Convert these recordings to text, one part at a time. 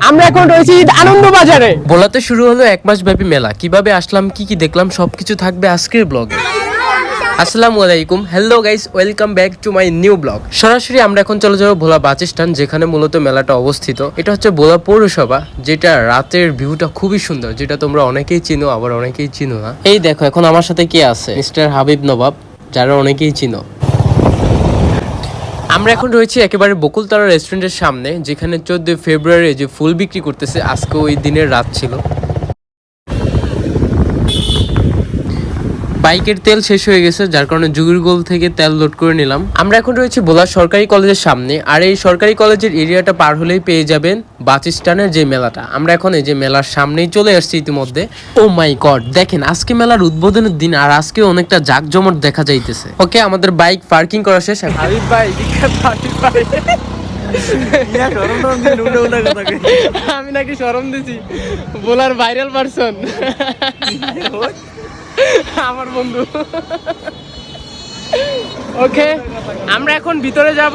আমরা এখন রয়েছি আনন্দ বাজারে। বলাতে শুরু হলো 1 মাস ব্যাপী মেলা। কিভাবে আসলাম, কি কি দেখলাম সবকিছু থাকবে আজকের ব্লগে। আসসালামু আলাইকুম, hello guys, welcome back to my new blog. সরাসরি আমরা এখন চলে যাবো ভোলা বাস স্ট্যান্ড, যেখানে মূলত মেলাটা অবস্থিত। এটা হচ্ছে ভোলা পৌরসভা, যেটা রাতের ভিউটা খুবই সুন্দর, যেটা তোমরা অনেকেই চিনো আবার অনেকেই চিনো না। এই দেখো এখন আমার সাথে কে আছে, মিস্টার হাবিব নবাব, যারা অনেকেই চিনো। আমরা এখন রয়েছি একেবারে বকুলতলা রেস্টুরেন্টের সামনে, যেখানে 14 ফেব্রুয়ারি যে ফুল বিক্রি করতেছে। আজকে ওই দিনের রাত ছিল। বাইকের তেল শেষ হয়ে গেছে, যার কারণে জুগিরগোল থেকে তেল লোড করে নিলাম। আমরা এখন রয়েছি ভোলা সরকারি কলেজের সামনে, আর এই সরকারি কলেজের এরিয়াটা পার হলেই পেয়ে যাবেন বাস স্ট্যান্ডের যে মেলাটা। আমরা এখন এই যে মেলার সামনেই চলে আসছি ইতিমধ্যে। ও মাই গড, দেখেন আজকে মেলার উদ্বোধনের দিন, আর আজকে অনেকটা জাঁকজমট দেখা যাইতেছে। ওকে, আমাদের বাইক পার্কিং করা শেষ। হাবিব ভাই, আমি নাকি শরম দিছি, বলার ভাইরাল পারসন আমার বন্ধু। ওকে, আমরা এখন ভিতরে যাব।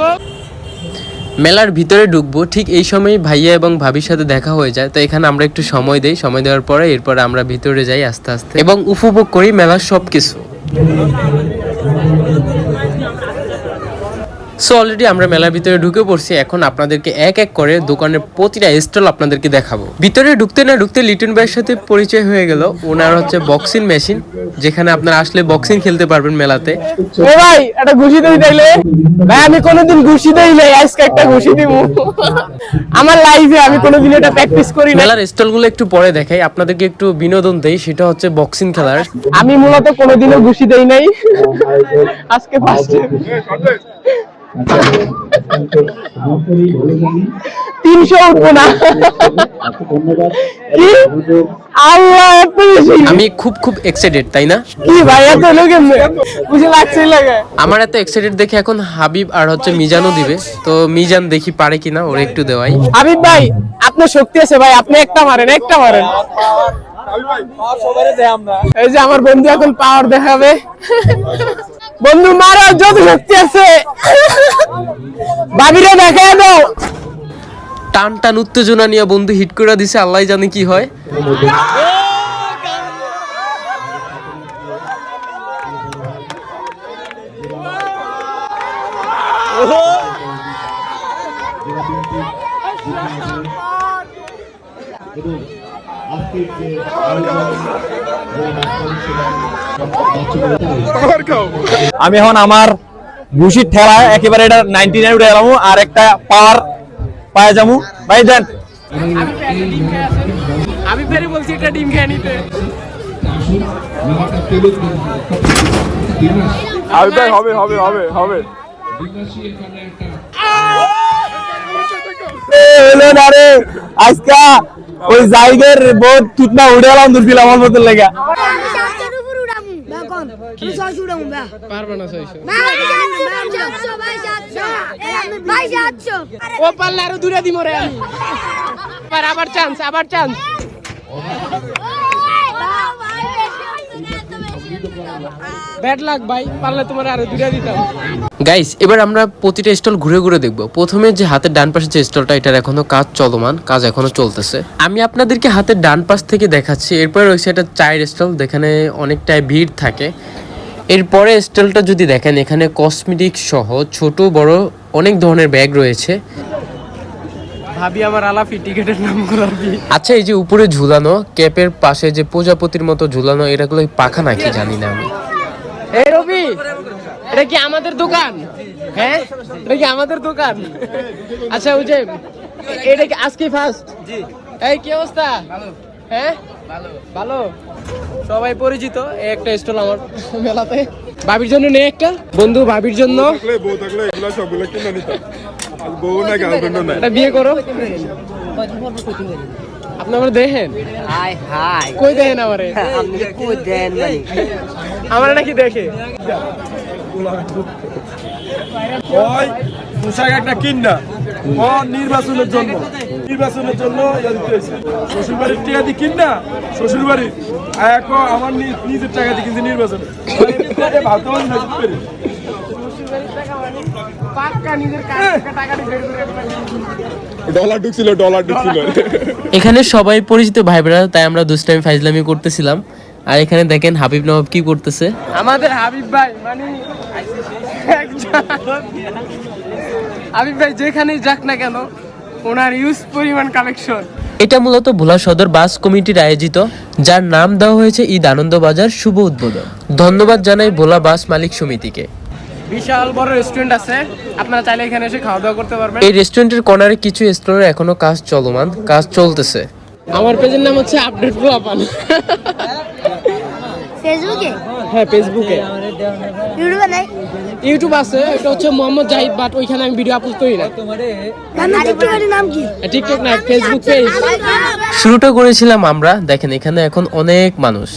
মেলার ভিতরে ঢুকবো, ঠিক এই সময় ভাইয়া এবং ভাবির সাথে দেখা হয়ে যায়। তো এখানে আমরা একটু সময় দেই, সময় দেওয়ার পরে এরপরে আমরা ভিতরে যাই আস্তে আস্তে এবং উপভোগ করি মেলার সবকিছু। সো অলরেডি আমরা মেলার ভিতরে ঢুকে পড়ছি। এখন আপনাদেরকে এক এক করে দোকানের প্রতিটা স্টল আপনাদেরকে দেখাবো। ভিতরে ঢুকতে না ঢুকতে লিটন ভাইয়ের সাথে পরিচয় হয়ে গেল। ওনার হচ্ছে বক্সিং মেশিন, যেখানে আপনারা আসলে বক্সিং খেলতে পারবেন মেলাতে। ও ভাই, একটা ঘুষি দেই তাইলে। ভাই আমি কোনোদিন ঘুষি দেই নাই, আজকে একটা ঘুষি দিব আমার লাইফে। আমি কোনোদিন এটা প্র্যাকটিস করি না। মেলার স্টলগুলো একটু পরে দেখাই, আপনাদেরকে একটু বিনোদন দেই। সেটা হচ্ছে বক্সিং খেলার। আমি মূলত কোনোদিনও ঘুষি দেই নাই, আজকে ফার্স্ট। 300 উঠবো না কি? আল্লাহ, এত বেশি? আমি খুব এক্সাইটেড, তাই না? কি ভাই, এত লোকে বুঝে লাগছেই লাগে। আমার এত এক্সাইটেড দেখে এখন হাবিব আর হচ্ছে মিজানও দিবে। তো মিজান দেখি পারে কিনা, ওর একটু দেওয়াই। হাবিব ভাই, আপনার শক্তি আছে ভাই, আপনি একটা মারেন, একটা মারেন। এই যে আমার বন্ধু এখন পাওয়ার দেখাবে। বন্ধু মারো, যত শক্তি আছে ভাবিরে দেখায় দাও। টান টান উত্তেজনা নিয়ে বন্ধু হিট করে দিছে, আল্লাহ জানে কি হয়। আমি এখন আমার ঘুষির ঠেলায় একেবারে এটা 99 উঠে গেলাম, আর একটা পাওয়ার পায়ে যাবো। ভাই দেন, আমি ফেরে বলছি একটা ডিম খেয়ে নিতে। হবে হবে হবে হবে। আজকে ওই জায়গার বহুত তুতনা উড়ে গেলাম, দুর্বিল আমার মতো লেগা। পারবে না 600। ও পারলে আরো দূরে দিমো রে আমি। আবার চান্স, আবার চান্স। ব্যাড লাক ভাই, পারলে তোমার আরো দূরে দিতাম। গাইস, এবার আমরা প্রতিটা স্টল ঘুরে ঘুরে দেখবো। প্রথমে যে হাতের ডান পাশে যে স্টলটা, এটার এখনো কাজ চলমান, কাজ এখনো চলতেছে। আমি আপনাদেরকে হাতের ডান পাশ থেকে দেখাচ্ছি। এরপরে রয়েছে একটা চায়ের স্টল, যেখানে অনেকটাই ভিড় থাকে। এরপরে স্টলটা যদি দেখেন, এখানে কসমেটিক সহ ছোট বড় অনেক ধরনের ব্যাগ রয়েছে। ভাবি আমার আলাপি টিকেটের নাম গোলাপি। আচ্ছা, এই যে উপরে ঝুলানো ক্যাপের পাশে যে প্রজাপতির মতো ঝুলানো, এটাগুলো পাখা নাকি জানি না আমি। এই রবি, এটা কি আমাদের দোকান? হ্যাঁ, এটা কি আমাদের দোকান? আচ্ছা, ওই যে এটা কি আজকে ফার্স্ট? জি। এই কি অবস্থা? ভালো। হ্যাঁ, ভালো ভালো। সবাই পরিচিত। এই একটা স্টল আমার মেলাতে। ভাবির জন্য নেই একটা বন্ধু, ভাবির জন্য। বউ থাকলে এগুলা সবগুলো কিনে নিতাম। বউ না, গার্লফ্রেন্ড না। এটা বিয়ে করো। আপনি আমার দেখেন? হাই হাই, কই দেখেন আমারে? আপনি কই দেন মানে? আমার নাকি দেখে? ওই পোশাক একটা কিনা ও নির্বাচনের জন্য শ্বশুর বাড়ির টাকা দিয়ে কিনা, শ্বশুর বাড়ির আমার নিজের টাকা দিয়ে কিনছে নির্বাচনে। ভাবতে পারি না কি করি। পাক্কা নিজের টাকা দিয়ে বের করে ডলার ঢুকছিল এখানে সবাই পরিচিত ভাই বোনেরা, তাই আমরা দুষ্টামি ফাইজলামি করতেছিলাম। আর এখানে দেখেন হাবিব নবাব কি করতেছে। আমাদের হাবিব ভাই মানে হাবিব ভাই যেখানেই যাক না কেন ওনার ইউজ পরিমাণ কালেকশন। এটা মূলত ভোলা সদর বাস কমিটির আয়োজিত, যার নাম দেওয়া হয়েছে ঈদ আনন্দ বাজার শুভ উদ্বোধন। ধন্যবাদ জানাই ভোলা বাস মালিক সমিতিকে। বিশাল বড় রেস্টুরেন্ট আছে, আপনারা চাইলে এখানে এসে খাওয়া দাওয়া করতে পারবেন। এই রেস্টুরেন্টের কর্নারে কিছু স্টোরে এখনো কাজ চলমান, কাজ চলতেছে। আমার পেজের নাম হচ্ছে আপডেট পোলাপান। ফেসবুকে হ্যাঁ ফেসবুকে, ইউটিউবে নাই, ইউটিউব আছে, এটা হচ্ছে মোহাম্মদ জাহিদ, বাট ওইখানে আমি ভিডিও আপলোড করি না। টিকটকের নাম কি? টিকটক না, ফেসবুক পেজ। শুরুটা করেছিলাম আমরা, দেখেন এখানে এখন অনেক মানুষ।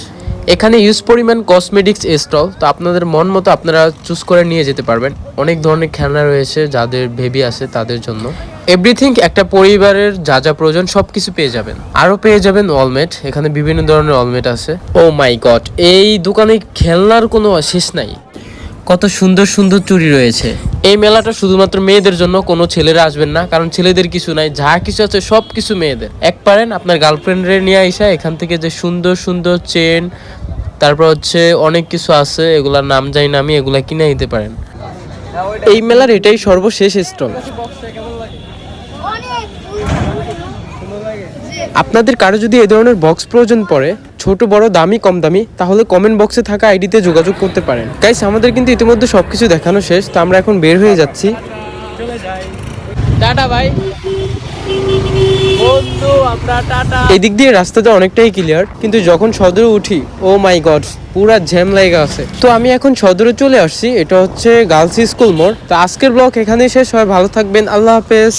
এখানে ইউজ পরিমাণ কসমেটিক্স স্টল, তো আপনাদের মন মতো আপনারা চুজ করে নিয়ে যেতে পারবেন। অনেক ধরনের খেলনা রয়েছে, যাদের বেবি আছে তাদের জন্য এভরিথিং, একটা পরিবারের যা যা প্রয়োজন সবকিছু পেয়ে যাবেন। আরো পেয়ে যাবেন অলমেট, এখানে বিভিন্ন ধরনের অলমেট আছে। ও মাই গড, এই দোকানে খেলনার কোনো শেষ নাই, কত সুন্দর সুন্দর চুড়ি রয়েছে। এই মেলাটা শুধুমাত্র মেয়েদের জন্য, কোনো ছেলেরা আসবেন না, কারণ ছেলেদের কিছু নাই, যা কিছু আছে সব কিছু মেয়েদের। এক পারেন আপনার গার্লফ্রেন্ডরে নিয়ে আইসা এখান থেকে যে সুন্দর সুন্দর চেন, তারপর হচ্ছে অনেক কিছু আছে, এগুলার নাম জানি না আমি, এগুলা কিনে নিতে পারেন। এই মেলার এটাই সর্বশেষ স্টল। আপনাদের কারো যদি এই ধরনের বক্স প্রয়োজন পড়ে, ছোট বড় দামি কম দামি, তাহলে কমেন্ট বক্সে থাকা আইডিতে যোগাযোগ করতে পারেন। গাইস, আমাদের কিন্তু ইতিমধ্যে সবকিছু দেখানো শেষ, তো আমরা এখন বের হয়ে যাচ্ছি। টাটা ভাই বন্ধু, আমরা টাটা। এদিক দিয়ে রাস্তাটা অনেকটাই ক্লিয়ার, কিন্তু যখন সদরে উঠি, ও মাই গড, পুরা জ্যাম লাগা আছে। তো আমি এখন সদরে চলে আসছি, এটা হচ্ছে গার্লস স্কুল মোড়। তো আজকের ব্লগ এখানেই শেষ হয়, ভালো থাকবেন, আল্লাহ হাফেজ।